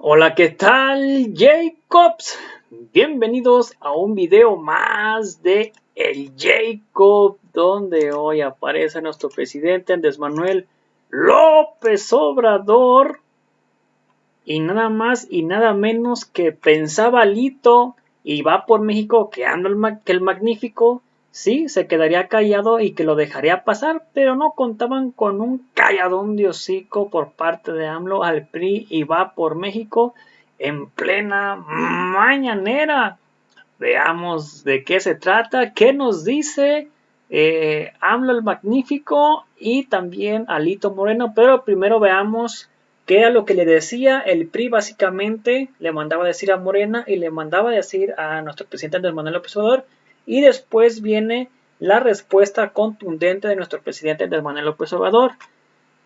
Hola, ¿qué tal, Jacobs? Bienvenidos a un video más de El Jacob, donde hoy aparece nuestro presidente Andrés Manuel López Obrador y nada más y nada menos que pensaba Lito y va por México que anda que el magnífico sí se quedaría callado y que lo dejaría pasar, pero no contaban con un calladón de hocico por parte de AMLO al PRI y va por México en plena mañanera. Veamos de qué se trata, qué nos dice AMLO el magnífico y también Alito Moreno, pero primero veamos qué era lo que le decía el PRI. Básicamente le mandaba decir a Morena y le mandaba decir a nuestro presidente Andrés Manuel López Obrador, y después viene la respuesta contundente de nuestro presidente Andrés Manuel López Obrador.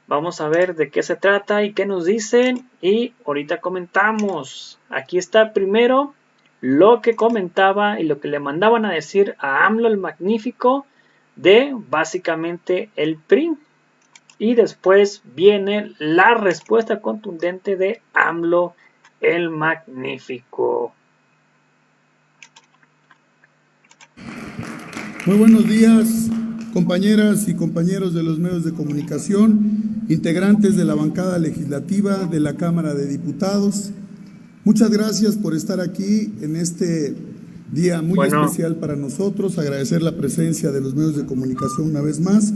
Vamos a ver de qué se trata y qué nos dicen y ahorita comentamos. Aquí está primero lo que comentaba y lo que le mandaban a decir a AMLO el magnífico de básicamente el PRI. Y después viene la respuesta contundente de AMLO el magnífico. Muy buenos días, compañeras y compañeros de los medios de comunicación, integrantes de la bancada legislativa de la Cámara de Diputados. Muchas gracias por estar aquí en este día muy especial para nosotros. Agradecer la presencia de los medios de comunicación una vez más.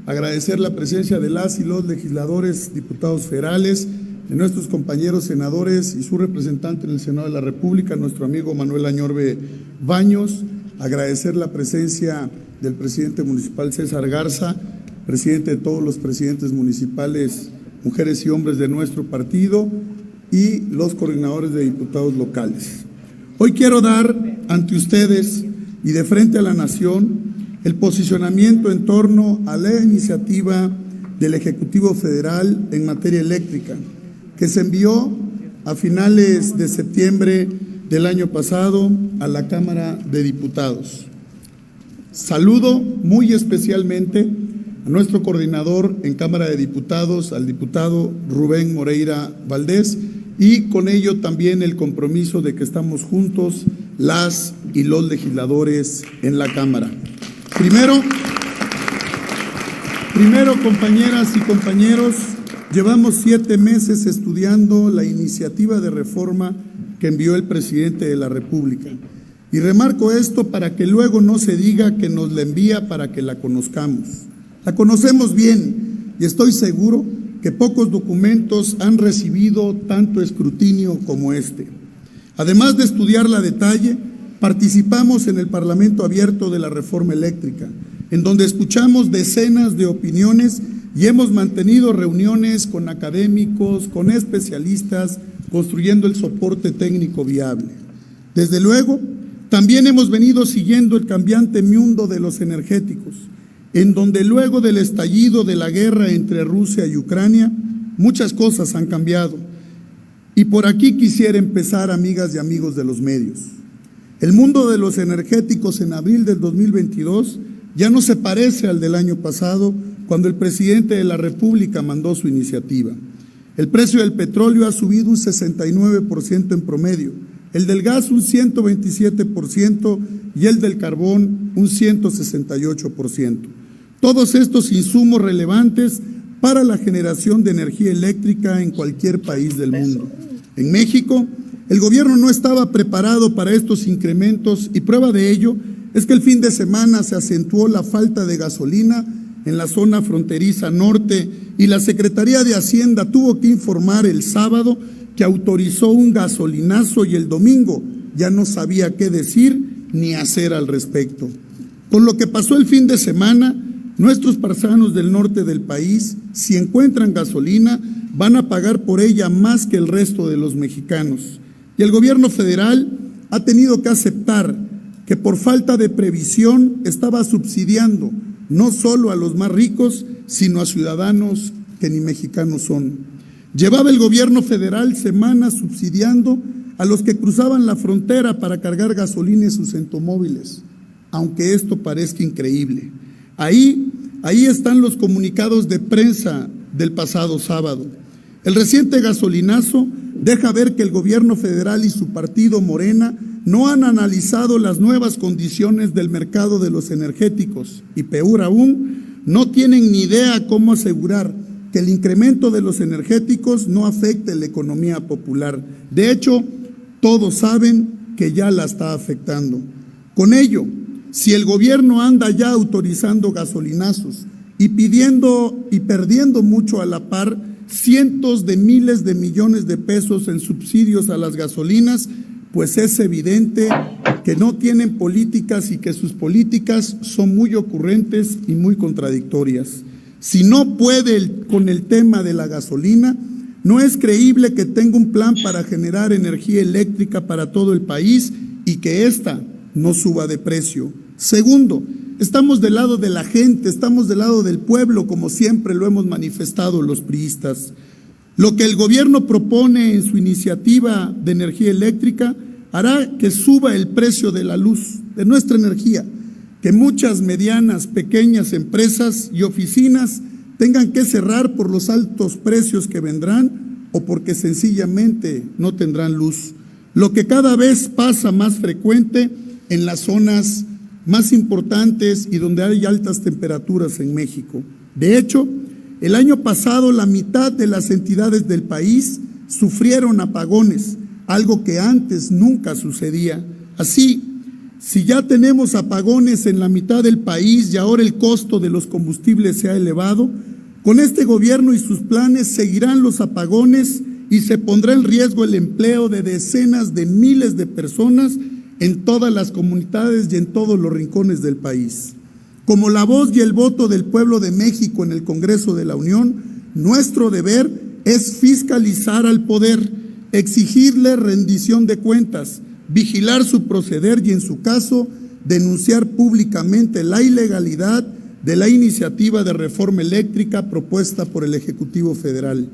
Agradecer la presencia de las y los legisladores, diputados federales, de nuestros compañeros senadores y su representante en el Senado de la República, nuestro amigo Manuel Añorbe Baños. Agradecer la presencia del presidente municipal César Garza, presidente de todos los presidentes municipales, mujeres y hombres de nuestro partido y los coordinadores de diputados locales. Hoy quiero dar ante ustedes y de frente a la nación el posicionamiento en torno a la iniciativa del Ejecutivo Federal en materia eléctrica, que se envió a finales de septiembre del año pasado a la Cámara de Diputados. Saludo muy especialmente a nuestro coordinador en Cámara de Diputados, al diputado Rubén Moreira Valdés, y con ello también el compromiso de que estamos juntos las y los legisladores en la Cámara. Primero, compañeras y compañeros, llevamos 7 meses estudiando la iniciativa de reforma que envió el presidente de la República. Y remarco esto para que luego no se diga que nos la envía para que la conozcamos. La conocemos bien y estoy seguro que pocos documentos han recibido tanto escrutinio como este. Además de estudiarla a detalle, participamos en el Parlamento Abierto de la Reforma Eléctrica, en donde escuchamos decenas de opiniones y hemos mantenido reuniones con académicos, con especialistas, construyendo el soporte técnico viable. Desde luego, también hemos venido siguiendo el cambiante mundo de los energéticos, en donde luego del estallido de la guerra entre Rusia y Ucrania, muchas cosas han cambiado. Y por aquí quisiera empezar, amigas y amigos de los medios. El mundo de los energéticos en abril del 2022 ya no se parece al del año pasado, cuando el presidente de la República mandó su iniciativa. El precio del petróleo ha subido un 69% en promedio, el del gas un 127% y el del carbón un 168%. Todos estos insumos relevantes para la generación de energía eléctrica en cualquier país del mundo. En México, el gobierno no estaba preparado para estos incrementos y prueba de ello es que el fin de semana se acentuó la falta de gasolina en la zona fronteriza norte y la Secretaría de Hacienda tuvo que informar el sábado que autorizó un gasolinazo y el domingo ya no sabía qué decir ni hacer al respecto. Con lo que pasó el fin de semana, nuestros paisanos del norte del país, si encuentran gasolina, van a pagar por ella más que el resto de los mexicanos. Y el gobierno federal ha tenido que aceptar que por falta de previsión estaba subsidiando no solo a los más ricos, sino a ciudadanos que ni mexicanos son. Llevaba el gobierno federal semanas subsidiando a los que cruzaban la frontera para cargar gasolina en sus automóviles, aunque esto parezca increíble. Ahí están los comunicados de prensa del pasado sábado. El reciente gasolinazo deja ver que el gobierno federal y su partido Morena no han analizado las nuevas condiciones del mercado de los energéticos y, peor aún, no tienen ni idea cómo asegurar que el incremento de los energéticos no afecte la economía popular. De hecho, todos saben que ya la está afectando. Con ello, si el gobierno anda ya autorizando gasolinazos y pidiendo y perdiendo mucho a la par cientos de miles de millones de pesos en subsidios a las gasolinas, pues es evidente que no tienen políticas y que sus políticas son muy ocurrentes y muy contradictorias. Si no puede con el tema de la gasolina, no es creíble que tenga un plan para generar energía eléctrica para todo el país y que ésta no suba de precio. Segundo, estamos del lado de la gente, estamos del lado del pueblo, como siempre lo hemos manifestado los priistas. Lo que el gobierno propone en su iniciativa de energía eléctrica hará que suba el precio de la luz, de nuestra energía, que muchas medianas, pequeñas empresas y oficinas tengan que cerrar por los altos precios que vendrán o porque sencillamente no tendrán luz, lo que cada vez pasa más frecuente en las zonas más importantes y donde hay altas temperaturas en México. De hecho, el año pasado la mitad de las entidades del país sufrieron apagones, algo que antes nunca sucedía. Así, si ya tenemos apagones en la mitad del país y ahora el costo de los combustibles se ha elevado, con este gobierno y sus planes seguirán los apagones y se pondrá en riesgo el empleo de decenas de miles de personas en todas las comunidades y en todos los rincones del país. Como la voz y el voto del pueblo de México en el Congreso de la Unión, nuestro deber es fiscalizar al poder, exigirle rendición de cuentas, vigilar su proceder y, en su caso, denunciar públicamente la ilegalidad de la iniciativa de reforma eléctrica propuesta por el Ejecutivo Federal.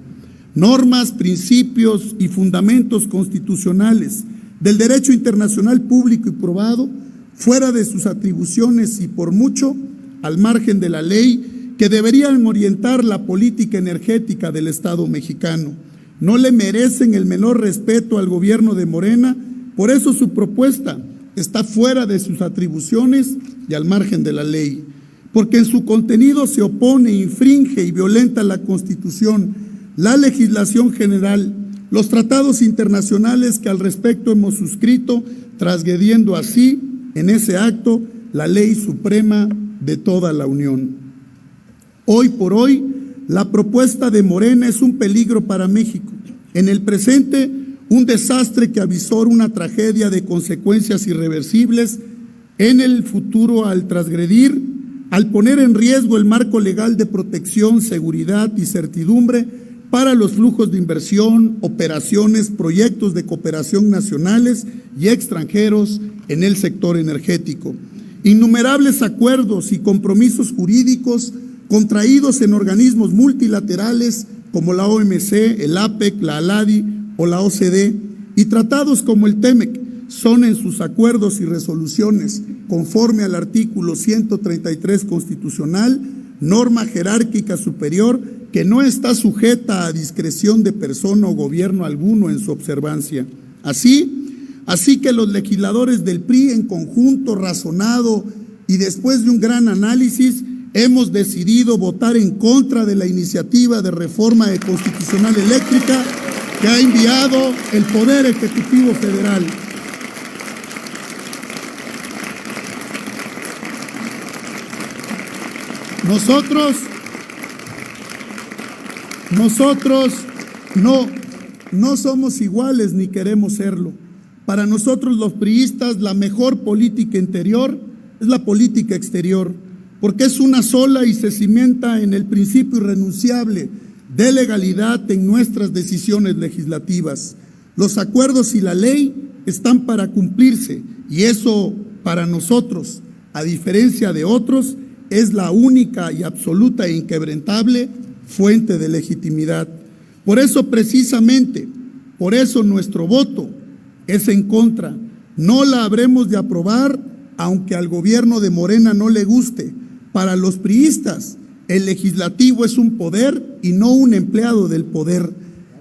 Normas, principios y fundamentos constitucionales del derecho internacional público y probado, fuera de sus atribuciones y por mucho al margen de la ley, que deberían orientar la política energética del Estado mexicano. No le merecen el menor respeto al gobierno de Morena, por eso su propuesta está fuera de sus atribuciones y al margen de la ley, porque en su contenido se opone, infringe y violenta la Constitución, la legislación general, los tratados internacionales que al respecto hemos suscrito, transgrediendo así, en ese acto, la ley suprema de toda la Unión. Hoy por hoy, la propuesta de Morena es un peligro para México. En el presente, un desastre que avisora una tragedia de consecuencias irreversibles en el futuro al transgredir, al poner en riesgo el marco legal de protección, seguridad y certidumbre para los flujos de inversión, operaciones, proyectos de cooperación nacionales y extranjeros en el sector energético. Innumerables acuerdos y compromisos jurídicos contraídos en organismos multilaterales como la OMC, el APEC, la ALADI o la OCDE, y tratados como el TEMEC, son en sus acuerdos y resoluciones, conforme al artículo 133 constitucional, norma jerárquica superior que no está sujeta a discreción de persona o gobierno alguno en su observancia. Así que los legisladores del PRI, en conjunto, razonado y después de un gran análisis, hemos decidido votar en contra de la iniciativa de reforma constitucional eléctrica que ha enviado el Poder Ejecutivo Federal. Nosotros no somos iguales ni queremos serlo. Para nosotros los priistas la mejor política interior es la política exterior, porque es una sola y se cimienta en el principio irrenunciable de legalidad en nuestras decisiones legislativas. Los acuerdos y la ley están para cumplirse y eso para nosotros, a diferencia de otros, es la única y absoluta e inquebrantable fuente de legitimidad. Por eso precisamente, por eso nuestro voto es en contra. No la habremos de aprobar, aunque al gobierno de Morena no le guste. Para los priistas, el legislativo es un poder y no un empleado del poder.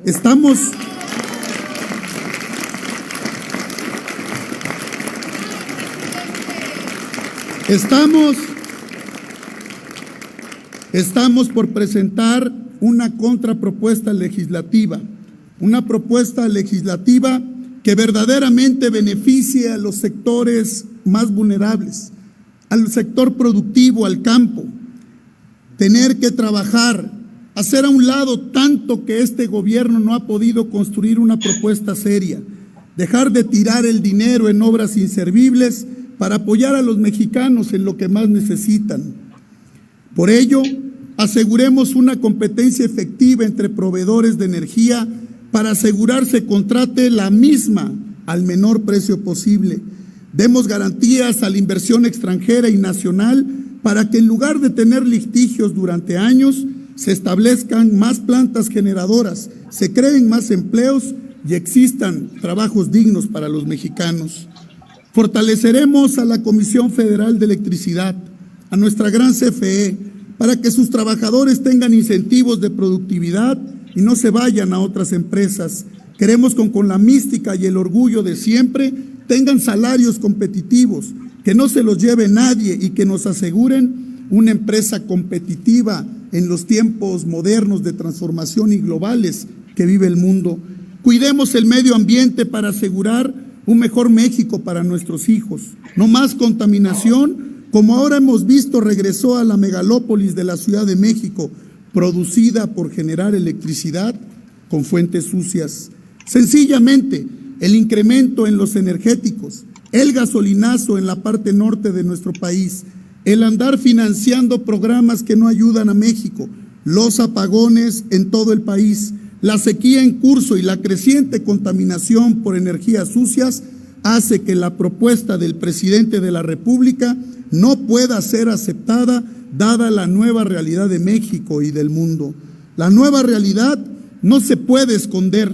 Estamos Estamos por presentar una contrapropuesta legislativa, una propuesta legislativa que verdaderamente beneficie a los sectores más vulnerables, al sector productivo, al campo. Tener que trabajar, hacer a un lado tanto que este gobierno no ha podido construir una propuesta seria, dejar de tirar el dinero en obras inservibles para apoyar a los mexicanos en lo que más necesitan. Por ello, aseguremos una competencia efectiva entre proveedores de energía para asegurar se contrate la misma al menor precio posible. Demos garantías a la inversión extranjera y nacional para que en lugar de tener litigios durante años, se establezcan más plantas generadoras, se creen más empleos y existan trabajos dignos para los mexicanos. Fortaleceremos a la Comisión Federal de Electricidad, a nuestra gran CFE, para que sus trabajadores tengan incentivos de productividad y no se vayan a otras empresas. Queremos que con la mística y el orgullo de siempre tengan salarios competitivos, que no se los lleve nadie y que nos aseguren una empresa competitiva en los tiempos modernos de transformación y globales que vive el mundo. Cuidemos el medio ambiente para asegurar un mejor México para nuestros hijos. No más contaminación, como ahora hemos visto regresó a la megalópolis de la Ciudad de México, producida por generar electricidad con fuentes sucias. Sencillamente, el incremento en los energéticos, el gasolinazo en la parte norte de nuestro país, el andar financiando programas que no ayudan a México, los apagones en todo el país, la sequía en curso y la creciente contaminación por energías sucias hace que la propuesta del presidente de la República no pueda ser aceptada dada la nueva realidad de México y del mundo. La nueva realidad no se puede esconder.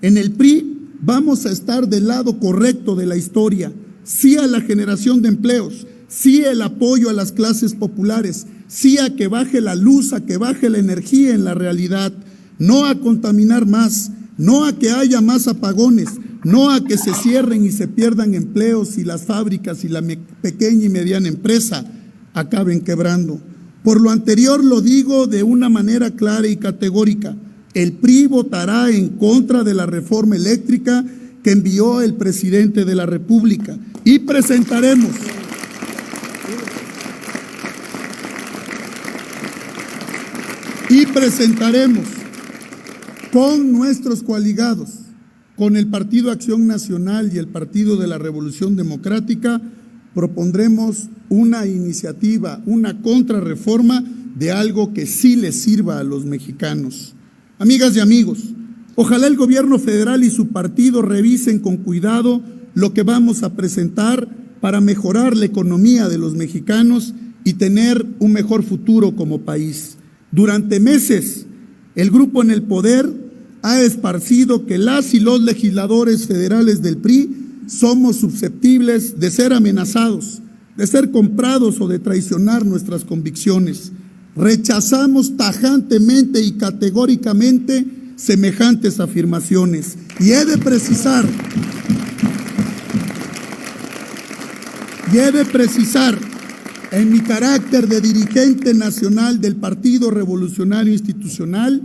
En el PRI vamos a estar del lado correcto de la historia, sí a la generación de empleos, sí el apoyo a las clases populares, sí a que baje la luz, a que baje la energía en la realidad, no a contaminar más, no a que haya más apagones, no a que se cierren y se pierdan empleos y las fábricas y la pequeña y mediana empresa acaben quebrando. Por lo anterior lo digo de una manera clara y categórica, el PRI votará en contra de la reforma eléctrica que envió el presidente de la República y presentaremos con nuestros coaligados, con el Partido Acción Nacional y el Partido de la Revolución Democrática, propondremos una iniciativa, una contrarreforma de algo que sí les sirva a los mexicanos. Amigas y amigos, ojalá el gobierno federal y su partido revisen con cuidado lo que vamos a presentar para mejorar la economía de los mexicanos y tener un mejor futuro como país. Durante meses, el grupo en el poder ha esparcido que las y los legisladores federales del PRI somos susceptibles de ser amenazados, de ser comprados o de traicionar nuestras convicciones. Rechazamos tajantemente y categóricamente semejantes afirmaciones. Y he de precisar en mi carácter de dirigente nacional del Partido Revolucionario Institucional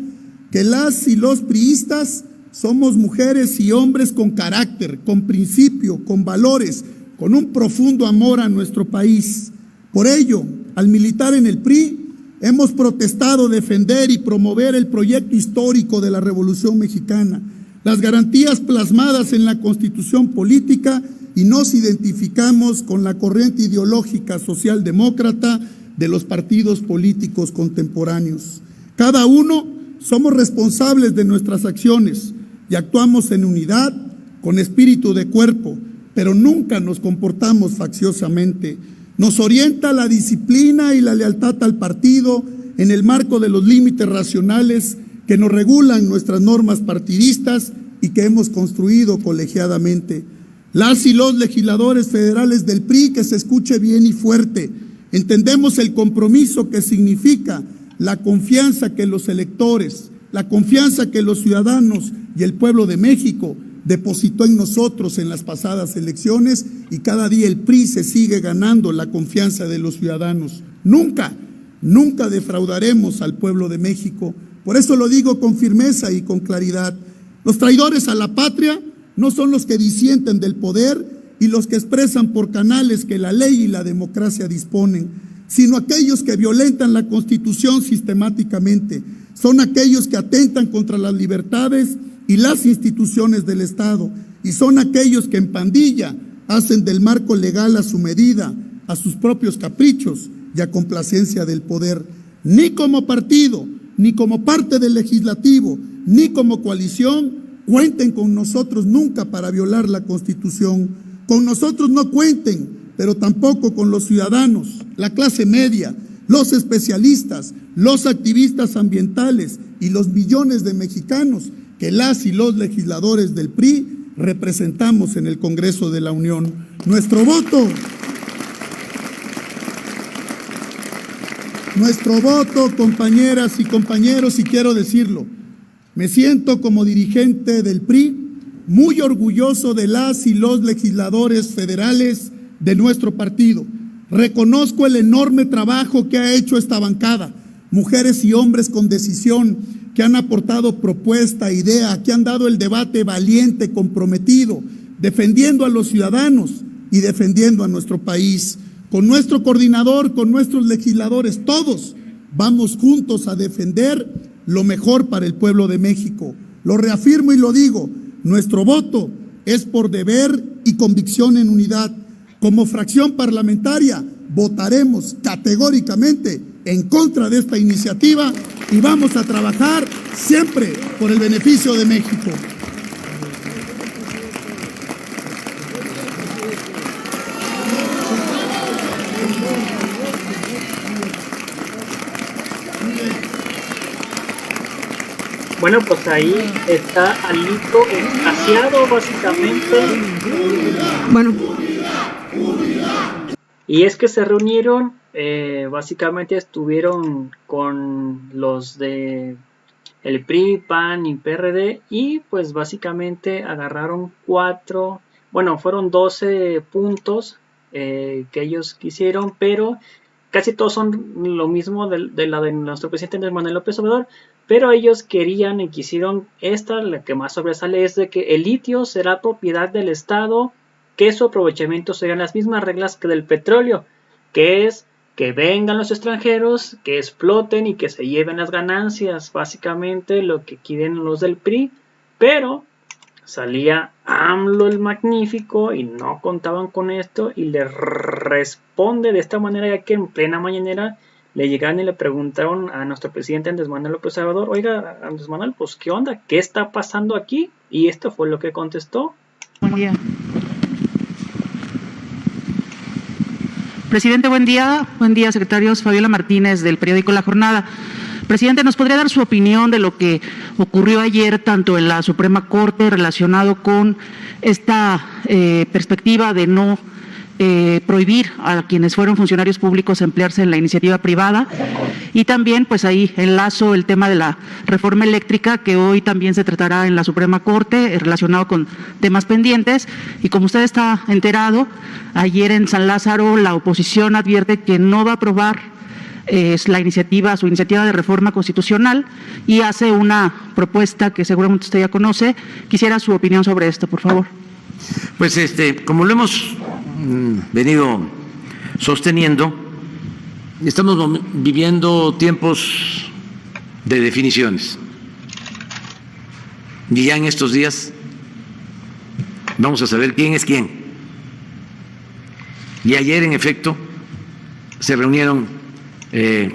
que las y los priistas somos mujeres y hombres con carácter, con principio, con valores, con un profundo amor a nuestro país. Por ello, al militar en el PRI, hemos protestado defender y promover el proyecto histórico de la Revolución Mexicana, las garantías plasmadas en la Constitución política y nos identificamos con la corriente ideológica socialdemócrata de los partidos políticos contemporáneos. Cada uno somos responsables de nuestras acciones y actuamos en unidad, con espíritu de cuerpo, pero nunca nos comportamos facciosamente. Nos orienta la disciplina y la lealtad al partido en el marco de los límites racionales que nos regulan nuestras normas partidistas y que hemos construido colegiadamente. Las y los legisladores federales del PRI, que se escuche bien y fuerte, entendemos el compromiso que significa la confianza que los electores, la confianza que los ciudadanos y el pueblo de México depositó en nosotros en las pasadas elecciones y cada día el PRI se sigue ganando la confianza de los ciudadanos. Nunca defraudaremos al pueblo de México. Por eso lo digo con firmeza y con claridad. Los traidores a la patria no son los que disienten del poder y los que expresan por canales que la ley y la democracia disponen, sino aquellos que violentan la Constitución sistemáticamente. Son aquellos que atentan contra las libertades y las instituciones del Estado, y son aquellos que en pandilla hacen del marco legal a su medida, a sus propios caprichos y a complacencia del poder. Ni como partido, ni como parte del legislativo, ni como coalición, cuenten con nosotros nunca para violar la Constitución. Con nosotros no cuenten, pero tampoco con los ciudadanos, la clase media, los especialistas, los activistas ambientales y los millones de mexicanos que las y los legisladores del PRI representamos en el Congreso de la Unión. Nuestro voto, compañeras y compañeros, y quiero decirlo, me siento como dirigente del PRI muy orgulloso de las y los legisladores federales de nuestro partido. Reconozco el enorme trabajo que ha hecho esta bancada, mujeres y hombres con decisión, que han aportado propuesta, idea, que han dado el debate valiente, comprometido, defendiendo a los ciudadanos y defendiendo a nuestro país. Con nuestro coordinador, con nuestros legisladores, todos vamos juntos a defender lo mejor para el pueblo de México. Lo reafirmo y lo digo, nuestro voto es por deber y convicción en unidad. Como fracción parlamentaria votaremos categóricamente en contra de esta iniciativa y vamos a trabajar siempre por el beneficio de México. Bueno, pues ahí está Alito extasiado básicamente. Bueno. Y es que se reunieron, básicamente estuvieron con los de el PRI, PAN y PRD y pues básicamente agarraron fueron 12 puntos que ellos quisieron, pero casi todos son lo mismo de la de nuestro presidente Andrés Manuel López Obrador, pero ellos querían y quisieron la que más sobresale es de que el litio será propiedad del Estado, que su aprovechamiento serán las mismas reglas que del petróleo, que es que vengan los extranjeros, que exploten y que se lleven las ganancias, básicamente lo que quieren los del PRI, pero salía AMLO el magnífico y no contaban con esto y le responde de esta manera, ya que en plena mañanera le llegaron y le preguntaron a nuestro presidente Andrés Manuel López Obrador, oiga Andrés Manuel, pues ¿qué onda? ¿Qué está pasando aquí? Y esto fue lo que contestó. Buen día. Presidente, buen día. Buen día, secretarios. Fabiola Martínez, del periódico La Jornada. Presidente, ¿nos podría dar su opinión de lo que ocurrió ayer tanto en la Suprema Corte relacionado con esta perspectiva de no prohibir a quienes fueron funcionarios públicos emplearse en la iniciativa privada? Y también, pues ahí enlazo el tema de la reforma eléctrica, que hoy también se tratará en la Suprema Corte, relacionado con temas pendientes. Y como usted está enterado, ayer en San Lázaro la oposición advierte que no va a aprobar su iniciativa de reforma constitucional y hace una propuesta que seguramente usted ya conoce. Quisiera su opinión sobre esto, por favor. Pues como lo hemos venido sosteniendo, estamos viviendo tiempos de definiciones y ya en estos días vamos a saber quién es quién. Y ayer, en efecto, se reunieron en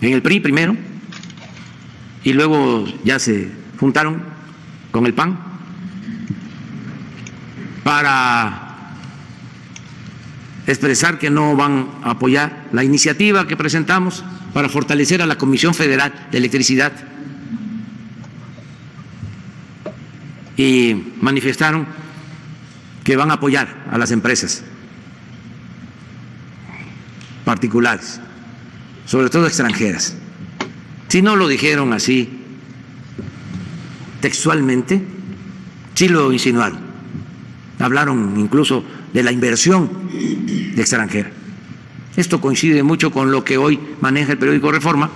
el PRI primero y luego ya se juntaron con el PAN para expresar que no van a apoyar la iniciativa que presentamos para fortalecer a la Comisión Federal de Electricidad, y manifestaron que van a apoyar a las empresas particulares, sobre todo extranjeras. Si no lo dijeron así textualmente, Sí lo insinuaron. Hablaron incluso de la inversión extranjera. Esto coincide mucho con lo que hoy maneja el periódico Reforma,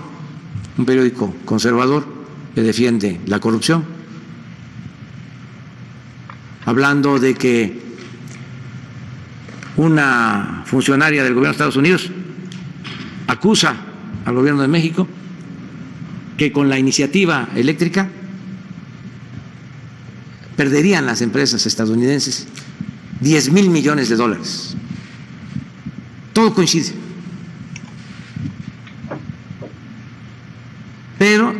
un periódico conservador que defiende la corrupción, hablando de que una funcionaria del gobierno de Estados Unidos acusa al gobierno de México que con la iniciativa eléctrica perderían las empresas estadounidenses 10,000 millones de dólares. Todo coincide. Pero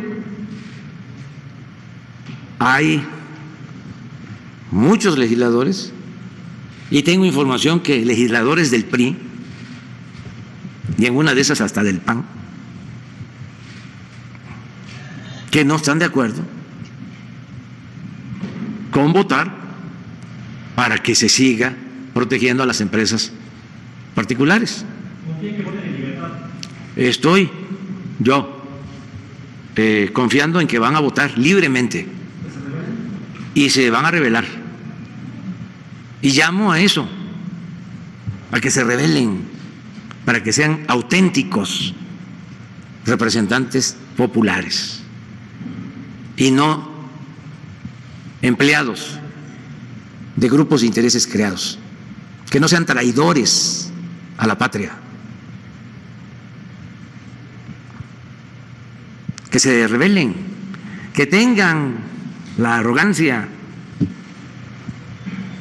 hay muchos legisladores, y tengo información que legisladores del PRI, y en una de esas hasta del PAN, que no están de acuerdo con votar para que se siga protegiendo a las empresas particulares. Estoy yo confiando en que van a votar libremente y se van a rebelar. Y llamo a eso, a que se rebelen, para que sean auténticos representantes populares y no empleados de grupos de intereses creados, que no sean traidores a la patria, que se rebelen, que tengan la arrogancia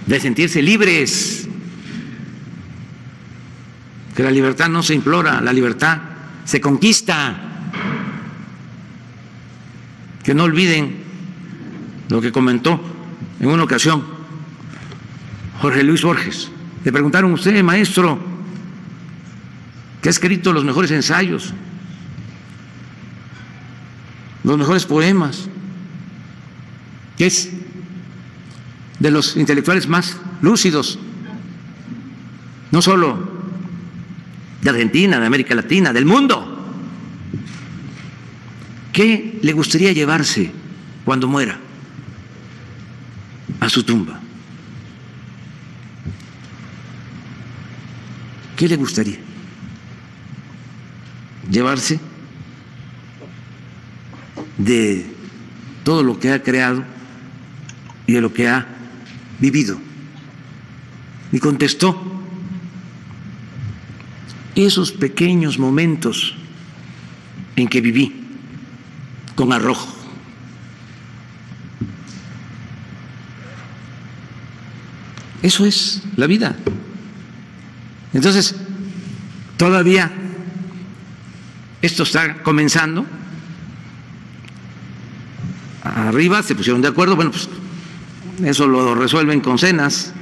de sentirse libres, que la libertad no se implora, la libertad se conquista, que no olviden lo que comentó en una ocasión Jorge Luis Borges. Le preguntaron: usted, maestro, que ha escrito los mejores ensayos, los mejores poemas, que es de los intelectuales más lúcidos, no solo de Argentina, de América Latina, del mundo, ¿qué le gustaría llevarse cuando muera a su tumba? ¿Qué le gustaría llevarse de todo lo que ha creado y de lo que ha vivido? Y contestó: esos pequeños momentos en que viví con arrojo. Eso es la vida. Entonces, todavía esto está comenzando. Arriba se pusieron de acuerdo, bueno, pues eso lo resuelven con cenas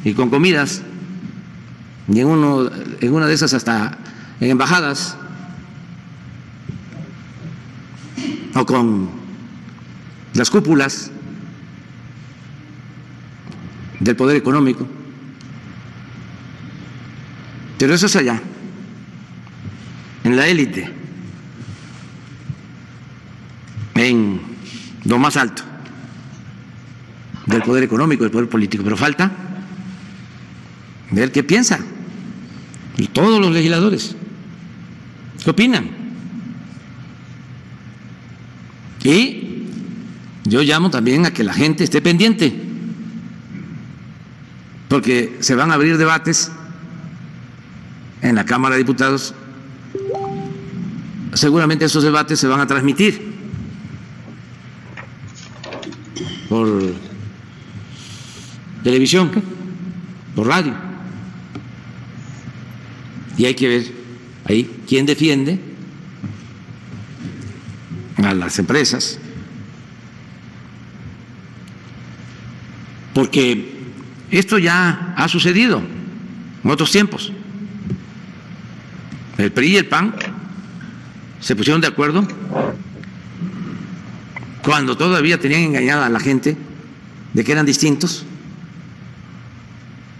y con comidas, y en una de esas hasta en embajadas, o con las cúpulas del poder económico. Pero eso es allá, en la élite, en lo más alto del poder económico, del poder político. Pero falta ver qué piensan y todos los legisladores, qué opinan. Y yo llamo también a que la gente esté pendiente, porque se van a abrir debates en la Cámara de Diputados. Seguramente esos debates se van a transmitir por televisión, por radio, y hay que ver ahí quién defiende a las empresas, porque esto ya ha sucedido en otros tiempos. El PRI y el PAN se pusieron de acuerdo cuando todavía tenían engañada a la gente de que eran distintos,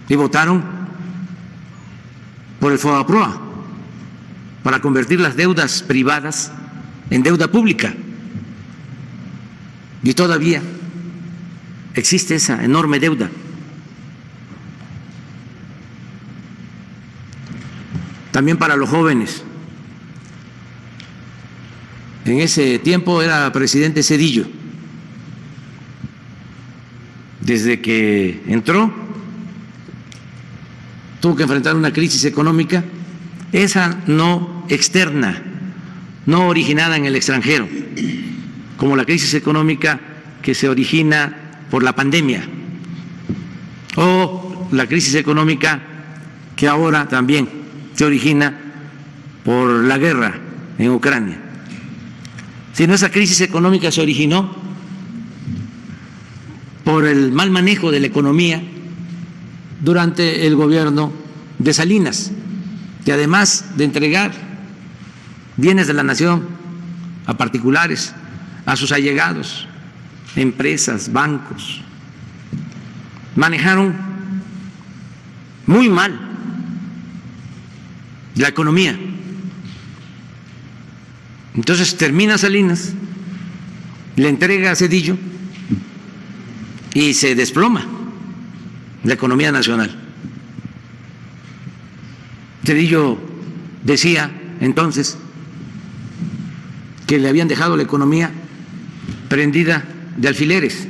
y votaron por el FOBAPROA para convertir las deudas privadas en deuda pública. Y todavía existe esa enorme deuda. También para los jóvenes. En ese tiempo era presidente Zedillo. Desde que entró, tuvo que enfrentar una crisis económica, esa no externa, no originada en el extranjero, como la crisis económica que se origina por la pandemia, o la crisis económica que ahora también se origina por la guerra en Ucrania. Sino esa crisis económica se originó por el mal manejo de la economía durante el gobierno de Salinas, que además de entregar bienes de la nación a particulares, a sus allegados, empresas, bancos, manejaron muy mal la economía. Entonces termina Salinas, le entrega a Zedillo y se desploma la economía nacional. Zedillo decía entonces que le habían dejado la economía prendida de alfileres.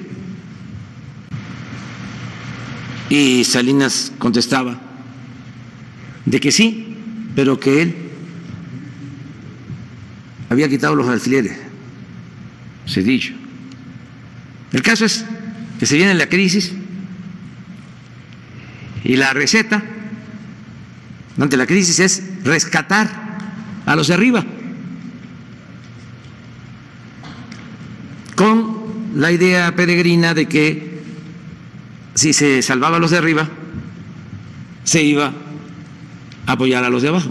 Y Salinas contestaba de que sí, pero que él había quitado los alfileres, Zedillo. El caso es que se viene la crisis y la receta ante la crisis es rescatar a los de arriba, con la idea peregrina de que si se salvaba a los de arriba, se iba a apoyar a los de abajo.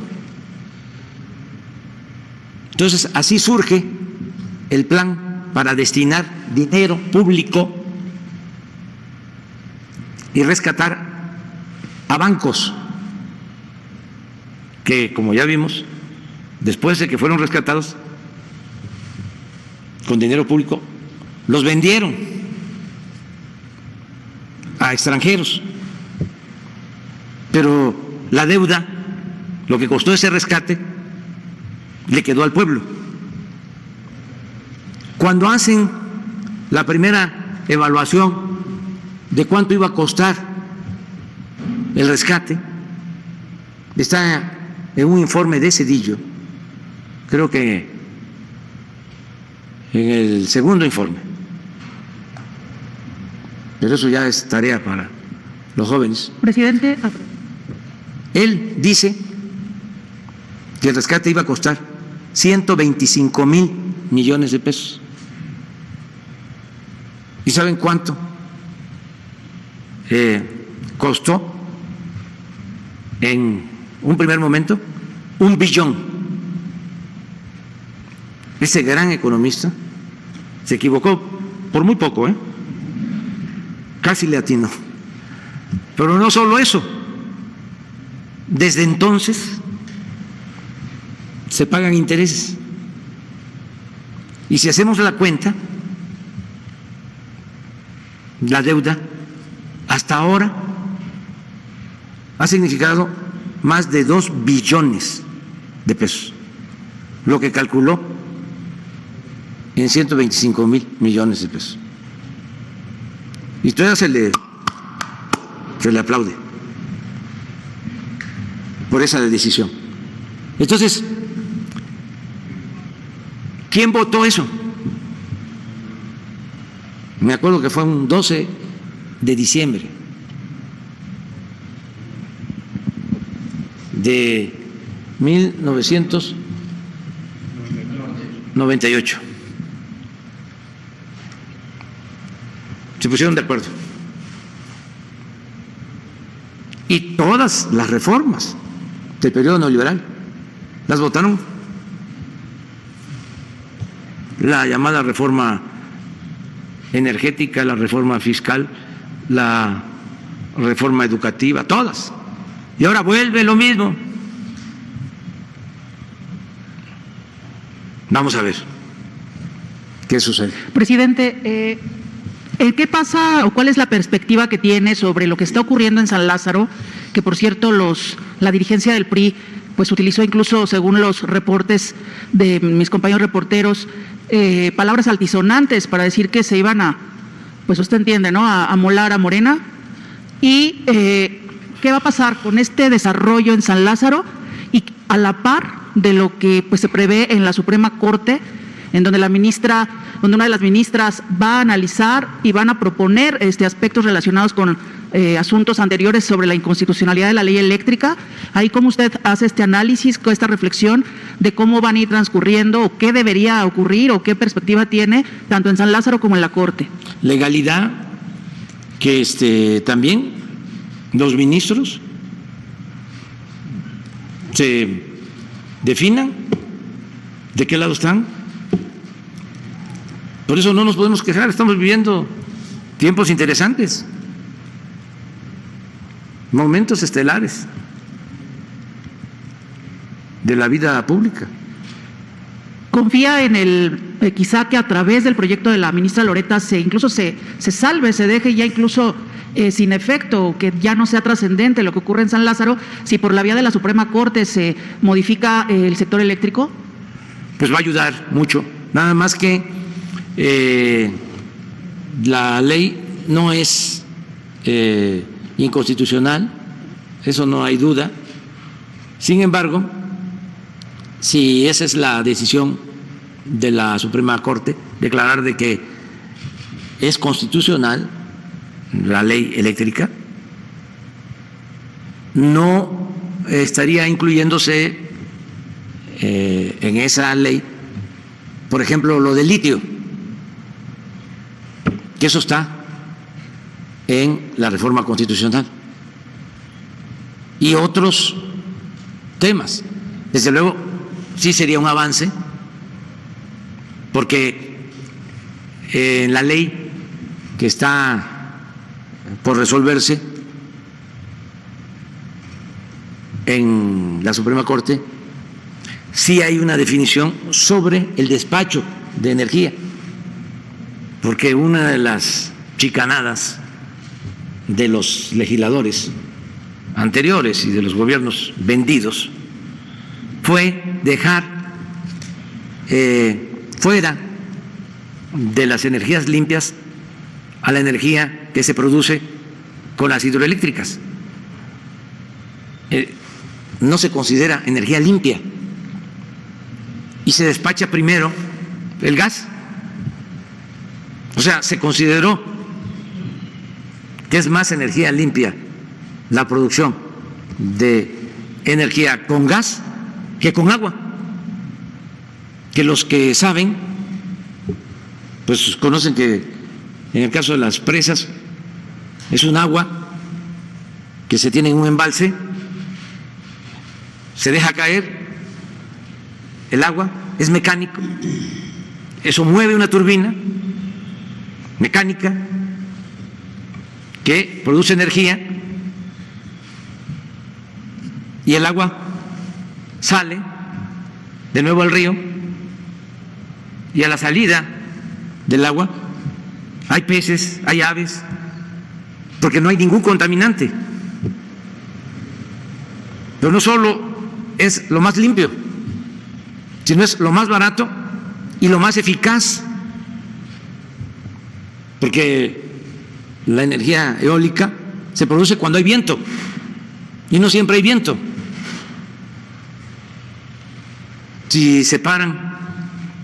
Entonces, así surge el plan para destinar dinero público y rescatar a bancos que, como ya vimos, después de que fueron rescatados con dinero público, los vendieron a extranjeros. Pero la deuda, lo que costó ese rescate, le quedó al pueblo. Cuando hacen la primera evaluación de cuánto iba a costar el rescate, está en un informe de Zedillo, creo que en el segundo informe, pero eso ya es tarea para los jóvenes. Presidente. Él dice que el rescate iba a costar 125,000 millones de pesos. ¿Y saben cuánto costó en un primer momento? 1 billón. Ese gran economista se equivocó por muy poco, casi le atinó. Pero no solo eso, desde entonces se pagan intereses. Y si hacemos la cuenta, la deuda hasta ahora ha significado más de 2 billones de pesos, lo que calculó en 125,000 millones de pesos. Y todavía se le aplaude por esa decisión. Entonces, ¿quién votó eso? Me acuerdo que fue un 12 de diciembre de 1998. Se pusieron de acuerdo. Y todas las reformas del periodo neoliberal las votaron. La llamada reforma energética, la reforma fiscal, la reforma educativa, todas. Y ahora vuelve lo mismo. Vamos a ver qué sucede. Presidente, ¿Qué pasa o cuál es la perspectiva que tiene sobre lo que está ocurriendo en San Lázaro? Que, por cierto, la dirigencia del PRI pues utilizó incluso, según los reportes de mis compañeros reporteros, palabras altisonantes para decir que se iban a, pues usted entiende, ¿no?, a molar a Morena. Y ¿qué va a pasar con este desarrollo en San Lázaro y a la par de lo que pues se prevé en la Suprema Corte, en donde una de las ministras va a analizar y van a proponer aspectos relacionados con asuntos anteriores sobre la inconstitucionalidad de la ley eléctrica? Ahí, ¿cómo usted hace este análisis, esta reflexión de cómo van a ir transcurriendo o qué debería ocurrir o qué perspectiva tiene tanto en San Lázaro como en la Corte? Legalidad, que también los ministros se definan de qué lado están. Por eso no nos podemos quejar, estamos viviendo tiempos interesantes, momentos estelares de la vida pública. ¿Confía en quizá que a través del proyecto de la ministra Loreta incluso se salve, se deje ya incluso sin efecto, que ya no sea trascendente lo que ocurre en San Lázaro, si por la vía de la Suprema Corte se modifica el sector eléctrico? Pues va a ayudar mucho, nada más que la ley no es inconstitucional, eso no hay duda. Sin embargo, si esa es la decisión de la Suprema Corte, declarar de que es constitucional la ley eléctrica, no estaría incluyéndose en esa ley, por ejemplo, lo del litio, que eso está en la reforma constitucional, y otros temas. Desde luego, sí sería un avance, porque en la ley que está por resolverse en la Suprema Corte, sí hay una definición sobre el despacho de energía, porque una de las chicanadas de los legisladores anteriores y de los gobiernos vendidos fue dejar fuera de las energías limpias a la energía que se produce con las hidroeléctricas. No se considera energía limpia y se despacha primero el gas. O sea, se consideró que es más energía limpia la producción de energía con gas que con agua, que los que saben pues conocen que en el caso de las presas es un agua que se tiene en un embalse, se deja caer el agua, es mecánico, eso mueve una turbina mecánica que produce energía y el agua sale de nuevo al río, y a la salida del agua hay peces, hay aves, porque no hay ningún contaminante. Pero no solo es lo más limpio, sino es lo más barato y lo más eficaz, porque la energía eólica se produce cuando hay viento y no siempre hay viento. Si se paran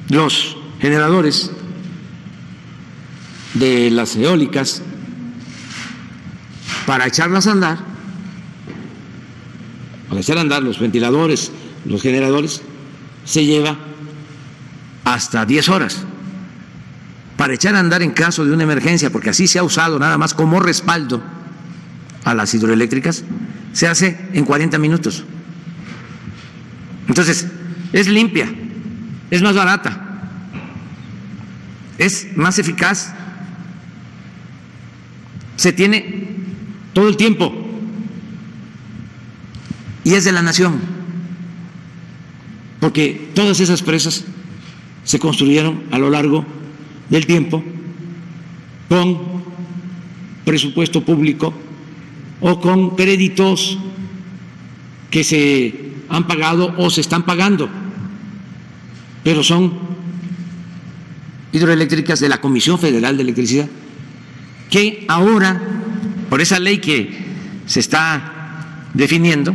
los generadores de las eólicas para echarlas a andar, para echar a andar los ventiladores, los generadores, se lleva hasta 10 horas. Para echar a andar en caso de una emergencia, porque así se ha usado nada más como respaldo a las hidroeléctricas, se hace en 40 minutos. Entonces, es limpia, es más barata, es más eficaz, se tiene todo el tiempo y es de la nación, porque todas esas presas se construyeron a lo largo del tiempo con presupuesto público o con créditos que se han pagado o se están pagando, pero son hidroeléctricas de la Comisión Federal de Electricidad, que ahora, por esa ley que se está definiendo,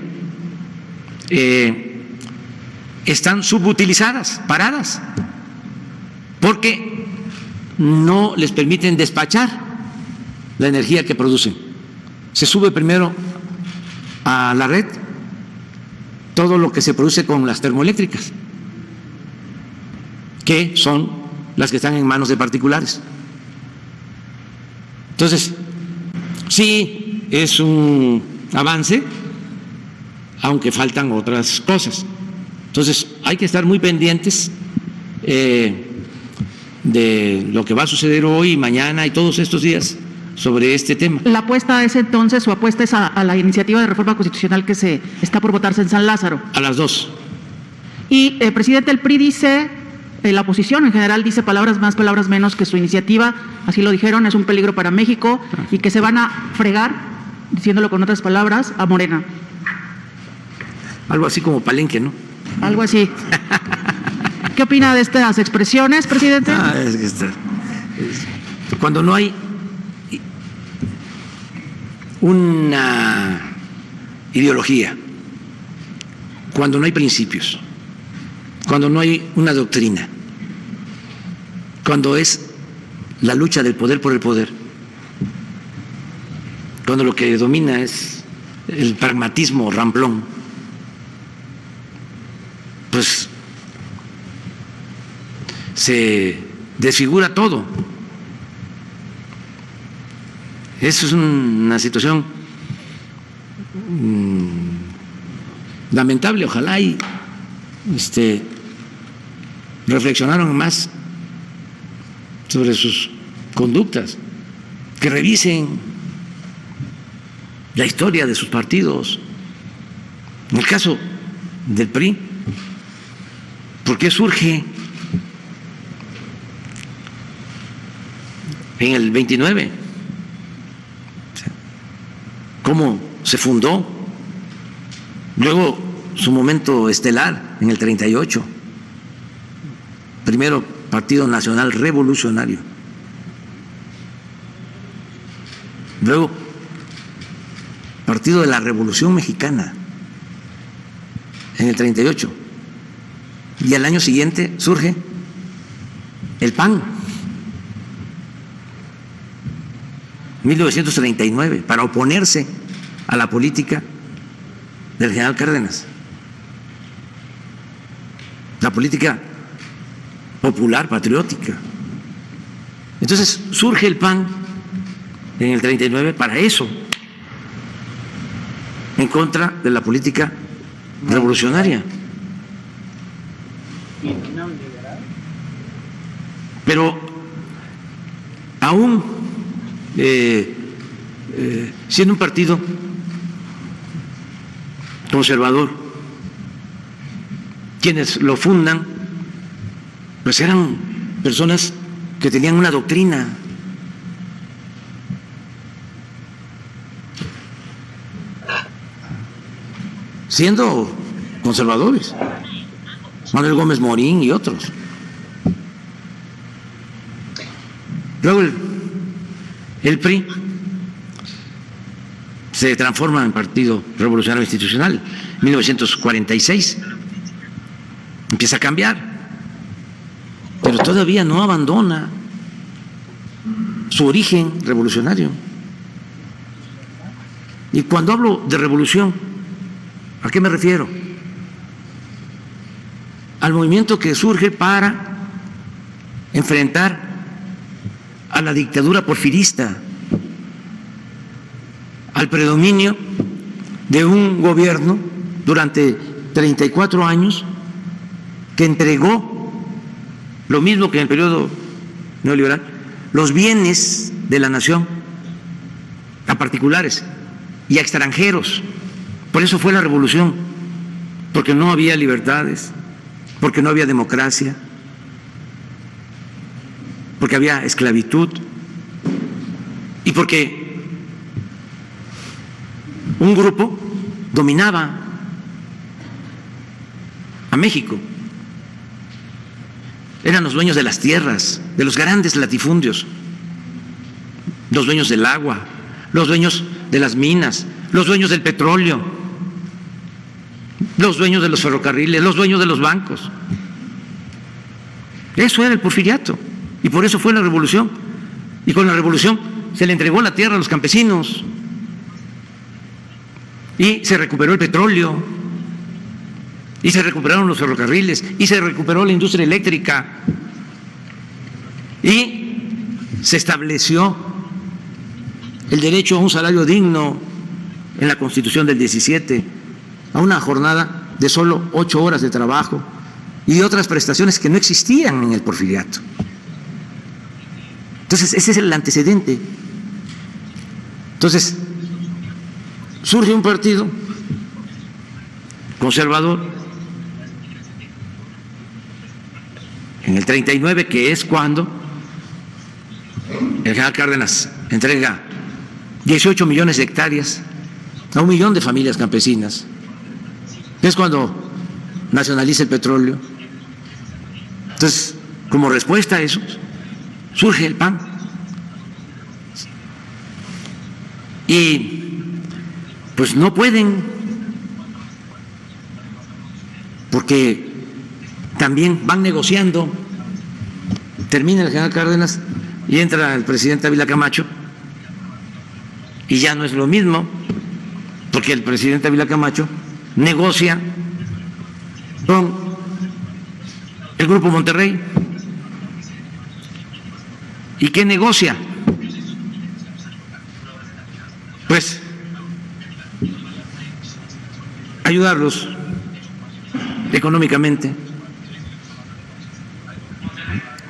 están subutilizadas, paradas, porque no les permiten despachar la energía que producen. Se sube primero a la red todo lo que se produce con las termoeléctricas, que son las que están en manos de particulares. Entonces, sí es un avance, aunque faltan otras cosas. Entonces, hay que estar muy pendientes de lo que va a suceder hoy y mañana y todos estos días sobre este tema. La apuesta es entonces, su apuesta es a la iniciativa de reforma constitucional que se está por votarse en San Lázaro. A las 2. Y, presidente, el PRI dice, la oposición en general dice palabras más, palabras menos, que su iniciativa, así lo dijeron, es un peligro para México y que se van a fregar, diciéndolo con otras palabras, a Morena. Algo así como Palenque, ¿no? Algo así. ¿Qué opina de estas expresiones, presidente? Es que cuando no hay una ideología, cuando no hay principios, cuando no hay una doctrina, cuando es la lucha del poder por el poder, cuando lo que domina es el pragmatismo ramplón, pues se desfigura todo. Eso es una situación lamentable. Ojalá y reflexionaron más sobre sus conductas, que revisen la historia de sus partidos. En el caso del PRI, ¿por qué surge en el 29? ¿Cómo se fundó? Luego su momento estelar en el 38. Primero Partido Nacional Revolucionario. Luego Partido de la Revolución Mexicana en el 38. Y al año siguiente surge el PAN, 1939, para oponerse a la política del general Cárdenas, la política popular, patriótica. Entonces surge el PAN en el 39 para eso, en contra de la política revolucionaria. Pero aún siendo un partido conservador, quienes lo fundan pues eran personas que tenían una doctrina. Siendo conservadores, Manuel Gómez Morín y otros. Luego el PRI se transforma en Partido Revolucionario Institucional, 1946, empieza a cambiar, pero todavía no abandona su origen revolucionario. Y cuando hablo de revolución, ¿a qué me refiero? Al movimiento que surge para enfrentar a la dictadura porfirista, al predominio de un gobierno durante 34 años que entregó, lo mismo que en el periodo neoliberal, los bienes de la nación a particulares y a extranjeros. Por eso fue la revolución, porque no había libertades, porque no había democracia, porque había esclavitud. y porque un grupo dominaba a México. Eran los dueños de las tierras, de los grandes latifundios, los dueños del agua, los dueños de las minas, los dueños del petróleo, los dueños de los ferrocarriles, los dueños de los bancos. Eso era el porfiriato y por eso fue la revolución. Y con la revolución se le entregó la tierra a los campesinos y se recuperó el petróleo y se recuperaron los ferrocarriles y se recuperó la industria eléctrica y se estableció el derecho a un salario digno en la Constitución del 17, a una jornada de solo 8 horas de trabajo y otras prestaciones que no existían en el porfiriato. Entonces, ese es el antecedente. Entonces, surge un partido conservador en el 39, que es cuando el general Cárdenas entrega 18 millones de hectáreas a 1 millón de familias campesinas. Es cuando nacionaliza el petróleo. Entonces, como respuesta a eso, surge el PAN. Y pues no pueden, porque también van negociando. Termina el general Cárdenas y entra el presidente Ávila Camacho y ya no es lo mismo, porque el presidente Ávila Camacho negocia con el Grupo Monterrey. ¿Y qué negocia? Pues ayudarlos económicamente,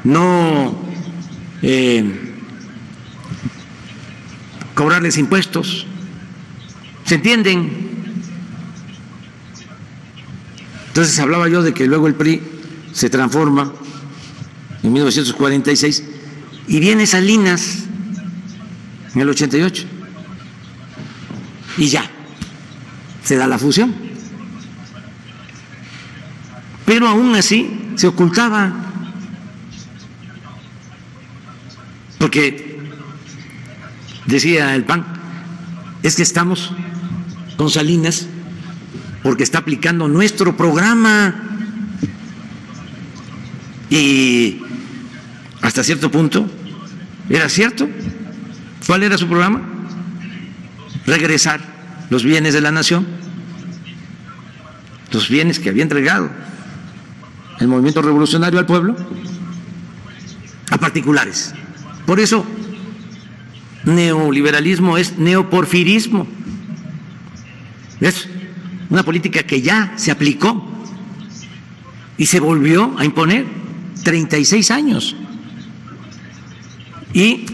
no cobrarles impuestos. ¿Se entienden? Entonces hablaba yo de que luego el PRI se transforma en 1946 y viene Salinas en el 88 y ya se da la fusión, pero aún así se ocultaba, porque decía el PAN, es que estamos con Salinas porque está aplicando nuestro programa. Y hasta cierto punto era cierto. ¿Cuál era su programa? Regresar los bienes de la nación, los bienes que había entregado el movimiento revolucionario al pueblo, a particulares. Por eso neoliberalismo es neoporfirismo. Es una política que ya se aplicó y se volvió a imponer 36 años. Y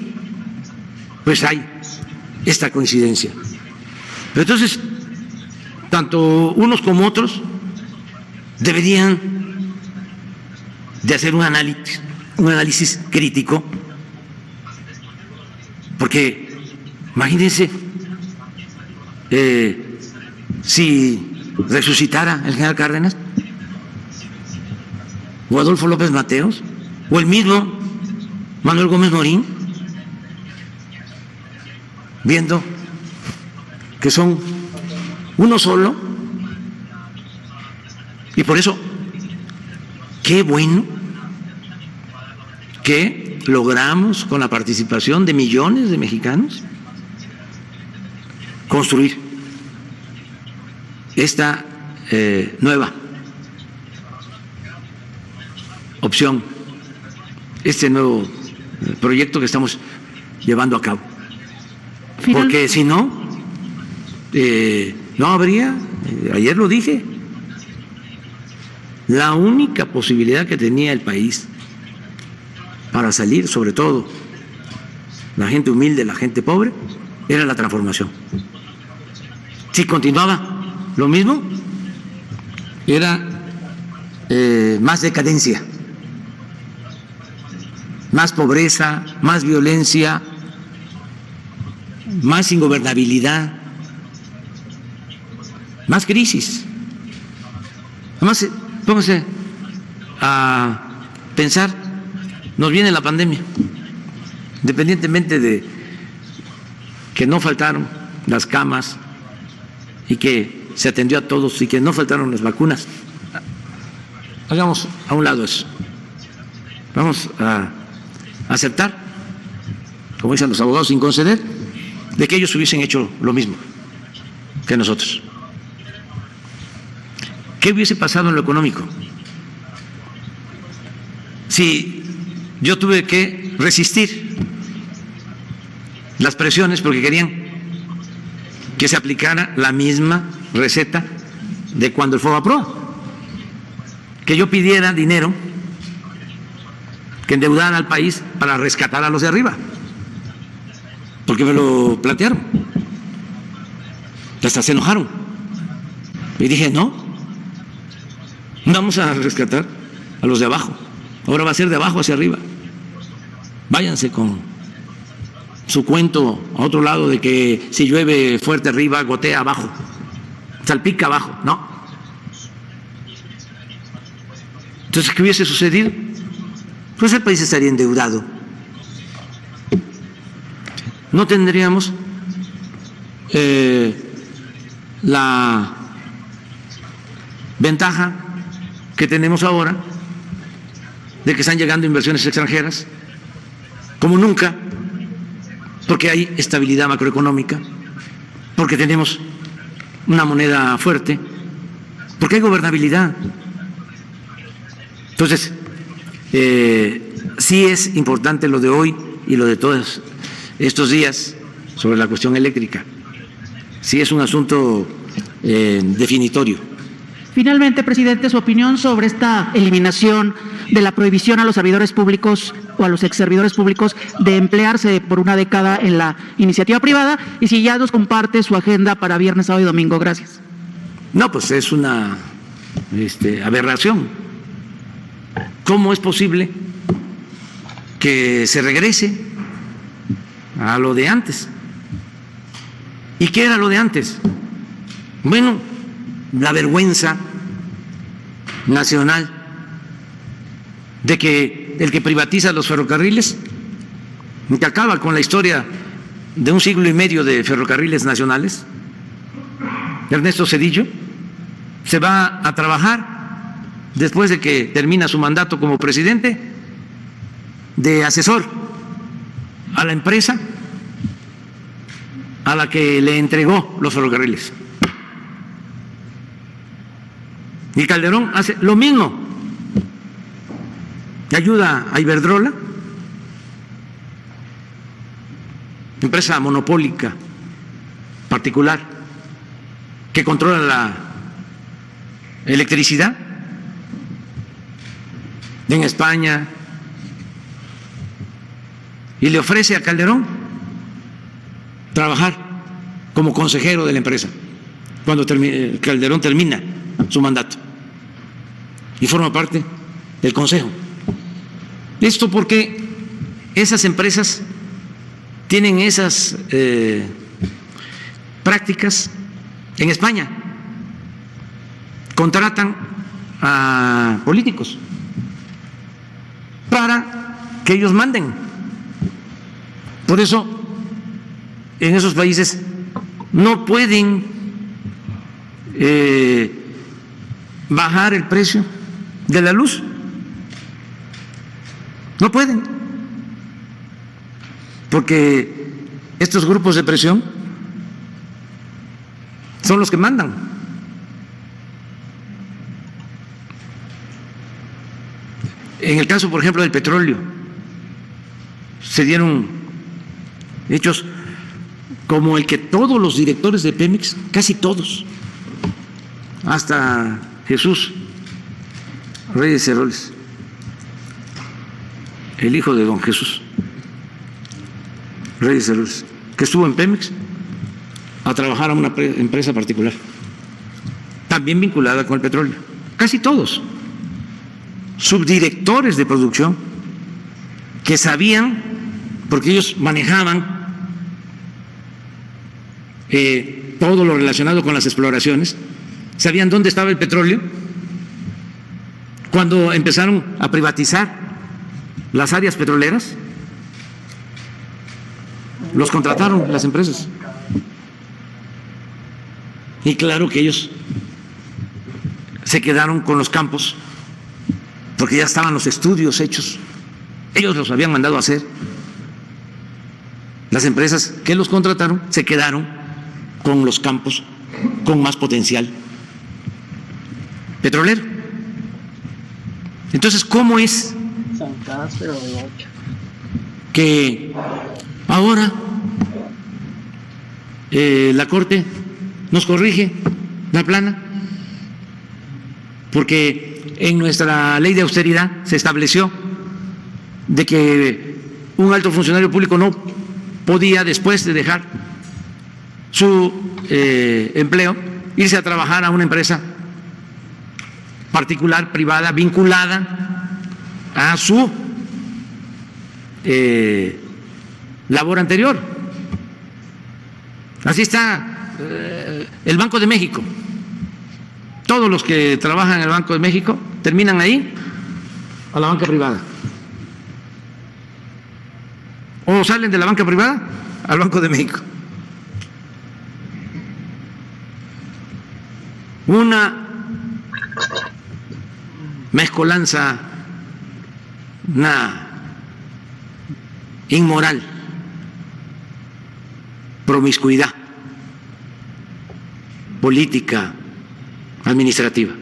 pues hay esta coincidencia. Pero entonces, tanto unos como otros deberían de hacer un análisis crítico, porque imagínense si resucitara el general Cárdenas, o Adolfo López Mateos, o el mismo Manuel Gómez Morín, viendo que son uno solo. Y por eso, qué bueno que logramos, con la participación de millones de mexicanos, construir esta nueva opción, este nuevo proyecto que estamos llevando a cabo. Porque si no, no habría, ayer lo dije, la única posibilidad que tenía el país para salir, sobre todo la gente humilde, la gente pobre, era la transformación. Si continuaba lo mismo, era más decadencia, más pobreza, más violencia, más ingobernabilidad, más crisis. Además, pónganse a pensar, nos viene la pandemia, independientemente de que no faltaron las camas y que se atendió a todos y que no faltaron las vacunas. Hagamos a un lado eso. Vamos a aceptar, como dicen los abogados, sin conceder, de que ellos hubiesen hecho lo mismo que nosotros. ¿Qué hubiese pasado en lo económico? Si yo tuve que resistir las presiones porque querían que se aplicara la misma receta de cuando el FOBAPROA, que yo pidiera dinero, que endeudaran al país para rescatar a los de arriba, porque me lo plantearon, hasta se enojaron, y dije no, vamos a rescatar a los de abajo, ahora va a ser de abajo hacia arriba, váyanse con su cuento a otro lado de que si llueve fuerte arriba, gotea abajo, salpica abajo, no. Entonces, ¿qué hubiese sucedido? Pues el país estaría endeudado. No tendríamos la ventaja que tenemos ahora de que están llegando inversiones extranjeras como nunca, porque hay estabilidad macroeconómica, porque tenemos una moneda fuerte, porque hay gobernabilidad. Entonces, sí es importante lo de hoy y lo de todos estos días sobre la cuestión eléctrica. Sí es un asunto definitorio. Finalmente, presidente, su opinión sobre esta eliminación de la prohibición a los servidores públicos o a los exservidores públicos de emplearse por una década en la iniciativa privada, y si ya nos comparte su agenda para viernes, sábado y domingo. Gracias. No, pues es una aberración. ¿Cómo es posible que se regrese a lo de antes? ¿Y qué era lo de antes? Bueno, la vergüenza nacional de que el que privatiza los ferrocarriles, que acaba con la historia de un siglo y medio de ferrocarriles nacionales, Ernesto Zedillo, se va a trabajar después de que termina su mandato como presidente de asesor a la empresa a la que le entregó los ferrocarriles. Y Calderón hace lo mismo, ayuda a Iberdrola, empresa monopólica particular que controla la electricidad en España, y le ofrece a Calderón trabajar como consejero de la empresa cuando Calderón termina su mandato y forma parte del consejo. Esto porque esas empresas tienen esas prácticas en España, contratan a políticos para que ellos manden. Por eso en esos países no pueden bajar el precio de la luz, no pueden, porque estos grupos de presión son los que mandan. En el caso, por ejemplo, del petróleo, se dieron hechos como el que todos los directores de Pemex, casi todos, hasta Jesús Reyes Heroles, el hijo de don Jesús Reyes Heroles, que estuvo en Pemex a trabajar a una empresa particular, también vinculada con el petróleo, casi todos, subdirectores de producción que sabían, porque ellos manejaban todo lo relacionado con las exploraciones. ¿Sabían dónde estaba el petróleo? Cuando empezaron a privatizar las áreas petroleras, los contrataron las empresas. Y claro que ellos se quedaron con los campos porque ya estaban los estudios hechos. Ellos los habían mandado a hacer. Las empresas que los contrataron se quedaron con los campos con más potencial petrolero. Entonces, ¿cómo es que ahora la Corte nos corrige la plana? Porque en nuestra ley de austeridad se estableció de que un alto funcionario público no podía, después de dejar su empleo, irse a trabajar a una empresa particular, privada, vinculada a su labor anterior. Así está el Banco de México. Todos los que trabajan en el Banco de México terminan ahí a la banca privada. O salen de la banca privada al Banco de México. Una mezcolanza, una inmoral, promiscuidad política, administrativa.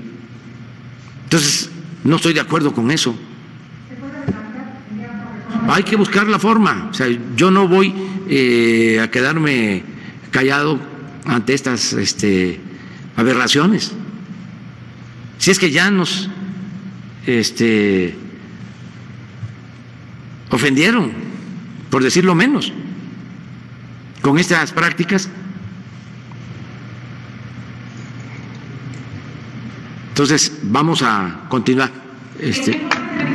Entonces, no estoy de acuerdo con eso. Hay que buscar la forma. O sea, yo no voy a quedarme callado ante estas aberraciones. Si es que ya nos ofendieron, por decirlo menos, con estas prácticas. Entonces, vamos a continuar.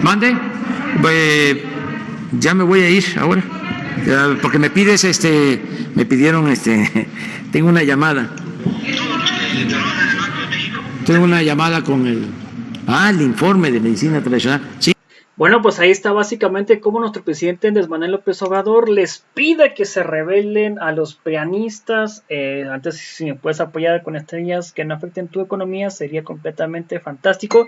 Mande, ya me voy a ir ahora, porque me pides, me pidieron, tengo una llamada. Tengo una llamada con el informe de medicina tradicional. Sí. Bueno, pues ahí está básicamente cómo nuestro presidente Andrés Manuel López Obrador les pide que se rebelen a los prianistas. Antes, si me puedes apoyar con estrellas que no afecten tu economía, sería completamente fantástico.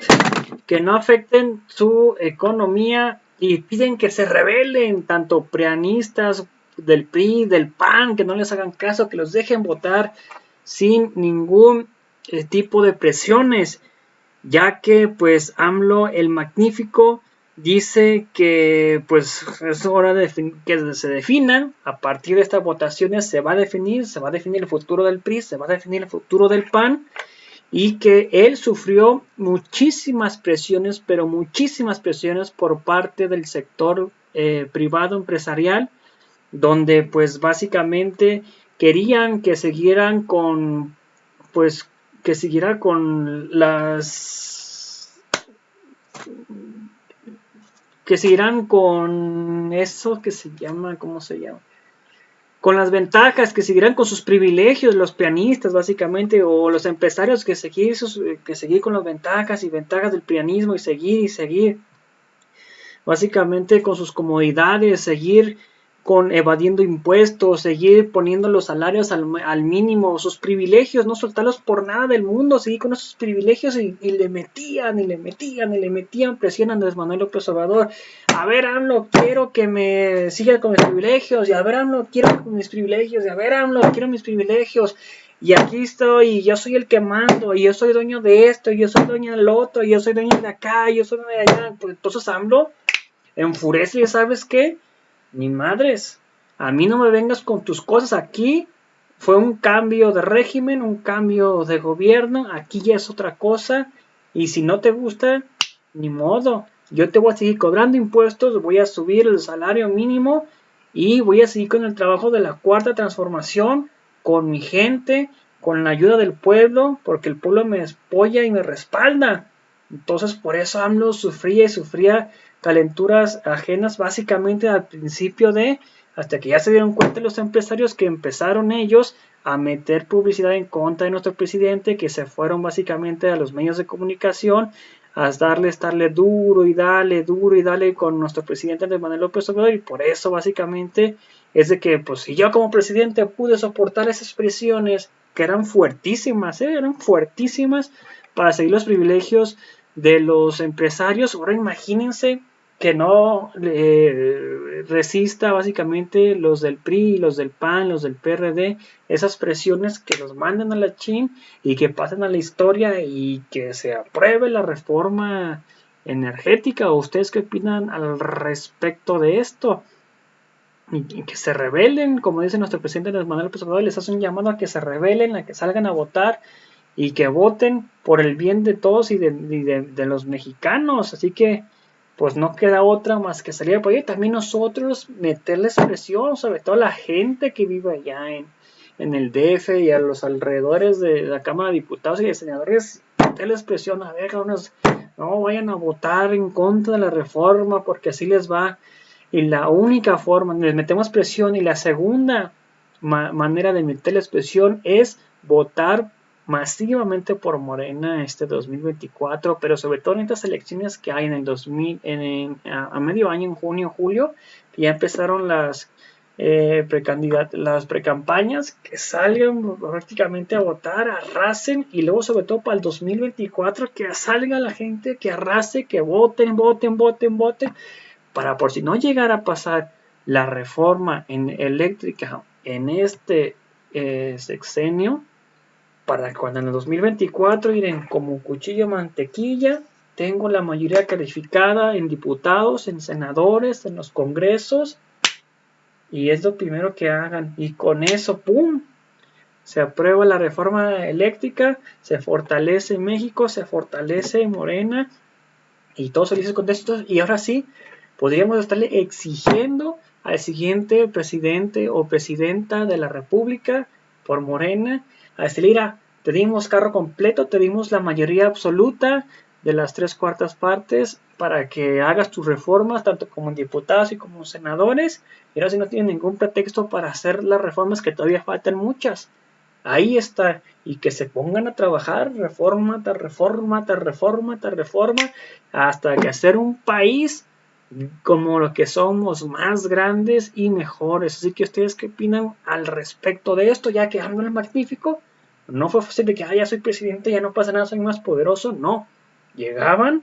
Que no afecten su economía y piden que se rebelen tanto prianistas del PRI, del PAN, que no les hagan caso, que los dejen votar sin ningún tipo de presiones, ya que pues AMLO el Magnífico dice que pues es hora de que se definan. A partir de estas votaciones se va a definir el futuro del PRI, se va a definir el futuro del PAN, y que él sufrió muchísimas presiones, pero muchísimas presiones por parte del sector privado empresarial, donde pues básicamente querían que siguieran con eso que se llama, ¿cómo se llama? Con las ventajas, que siguieran con sus privilegios, los pianistas básicamente, o los empresarios que seguir con las ventajas del pianismo y seguir, básicamente con sus comodidades, seguir con evadiendo impuestos, seguir poniendo los salarios al mínimo, sus privilegios, no soltarlos por nada del mundo, seguir con esos privilegios y le metían presión a Andrés Manuel López Obrador. A ver, AMLO, quiero que me siga con mis privilegios, y a ver, AMLO, quiero mis privilegios, y a ver, AMLO, quiero mis privilegios, y aquí estoy, y yo soy el que mando, y yo soy dueño de esto, y yo soy dueño del otro, y yo soy dueño de acá, y yo soy dueño de allá. Pues entonces AMLO enfurece, y ¿sabes qué? Ni madres, a mí no me vengas con tus cosas. Aquí fue un cambio de régimen, un cambio de gobierno, aquí ya es otra cosa, y si no te gusta, ni modo, yo te voy a seguir cobrando impuestos, voy a subir el salario mínimo y voy a seguir con el trabajo de la cuarta transformación, con mi gente, con la ayuda del pueblo, porque el pueblo me apoya y me respalda. Entonces por eso AMLO sufría calenturas ajenas básicamente al principio de hasta que ya se dieron cuenta los empresarios que empezaron ellos a meter publicidad en contra de nuestro presidente, que se fueron básicamente a los medios de comunicación a estarle duro y dale con nuestro presidente Andrés Manuel López Obrador, y por eso básicamente es de que, pues si yo como presidente pude soportar esas presiones que eran fuertísimas para seguir los privilegios de los empresarios, ahora imagínense que no resista básicamente los del PRI, los del PAN, los del PRD, esas presiones, que los manden a la chin y que pasen a la historia y que se apruebe la reforma energética. ¿O ustedes qué opinan al respecto de esto? Y que se rebelen, como dice nuestro presidente Andrés Manuel López Obrador, les hace un llamado a que se rebelen, a que salgan a votar y que voten por el bien de todos y de los mexicanos. Así que pues no queda otra más que salir por ahí. También nosotros meterles presión, sobre todo a la gente que vive allá en el DF y a los alrededores de la Cámara de Diputados y de Senadores, meterles presión, a ver, no vayan a votar en contra de la reforma porque así les va. Y la única forma, les metemos presión, y la segunda manera de meterles presión es votar masivamente por Morena este 2024, pero sobre todo en estas elecciones que hay en el a medio año, en junio, julio, que ya empezaron las precampañas, que salgan prácticamente a votar, arrasen, y luego sobre todo para el 2024 que salga la gente, que arrase, que voten, para por si no llegara a pasar la reforma eléctrica en este sexenio, para cuando en el 2024 iren como cuchillo mantequilla, tengo la mayoría calificada en diputados, en senadores, en los congresos, y es lo primero que hagan, y con eso, ¡pum!, se aprueba la reforma eléctrica, se fortalece México, se fortalece Morena, y todos felices contentos, y ahora sí, podríamos estarle exigiendo al siguiente presidente o presidenta de la República por Morena, a decirle: mira, te dimos carro completo, te dimos la mayoría absoluta de las 3/4 partes para que hagas tus reformas, tanto como en diputados y como senadores, y ahora sí no tienen ningún pretexto para hacer las reformas, que todavía faltan muchas. Ahí está, y que se pongan a trabajar reforma tras reforma, hasta que hacer un país como lo que somos, más grandes y mejores. Así que ustedes qué opinan al respecto de esto, ya que algo es magnífico. No fue fácil de que ya soy presidente, ya no pasa nada, soy más poderoso. No, llegaban,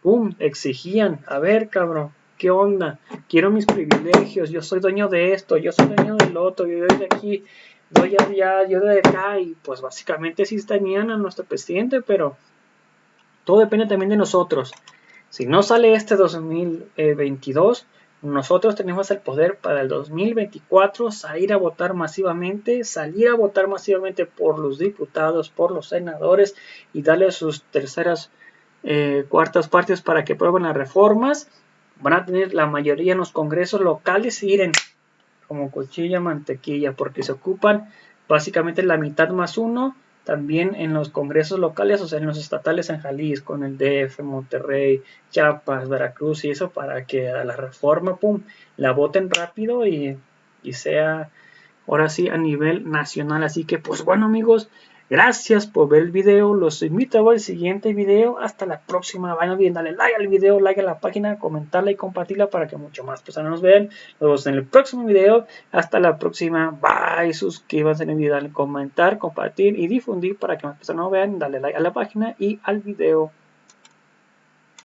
pum, exigían: a ver, cabrón, ¿qué onda? Quiero mis privilegios, yo soy dueño de esto, yo soy dueño del otro, yo doy de aquí, doy allá, yo de acá. Y pues básicamente sí tenían a nuestro presidente, pero todo depende también de nosotros. Si no sale este 2022, nosotros tenemos el poder para el 2024 salir a votar masivamente por los diputados, por los senadores, y darle sus terceras, cuartas partes para que aprueben las reformas. Van a tener la mayoría en los congresos locales y iren como cuchilla mantequilla, porque se ocupan básicamente la mitad más uno también en los congresos locales, o sea, en los estatales, en Jalisco, en el DF, Monterrey, Chiapas, Veracruz y eso, para que a la reforma, pum, la voten rápido y sea ahora sí a nivel nacional. Así que pues bueno, amigos, gracias por ver el video, los invito a ver el siguiente video. Hasta la próxima, vayan bien, dale like al video, like a la página, comentarla y compartirla para que mucho más personas nos vean. Nos vemos en el próximo video. Hasta la próxima, bye. Suscríbanse en el video, dale comentar, compartir y difundir para que más personas nos vean. Dale like a la página y al video.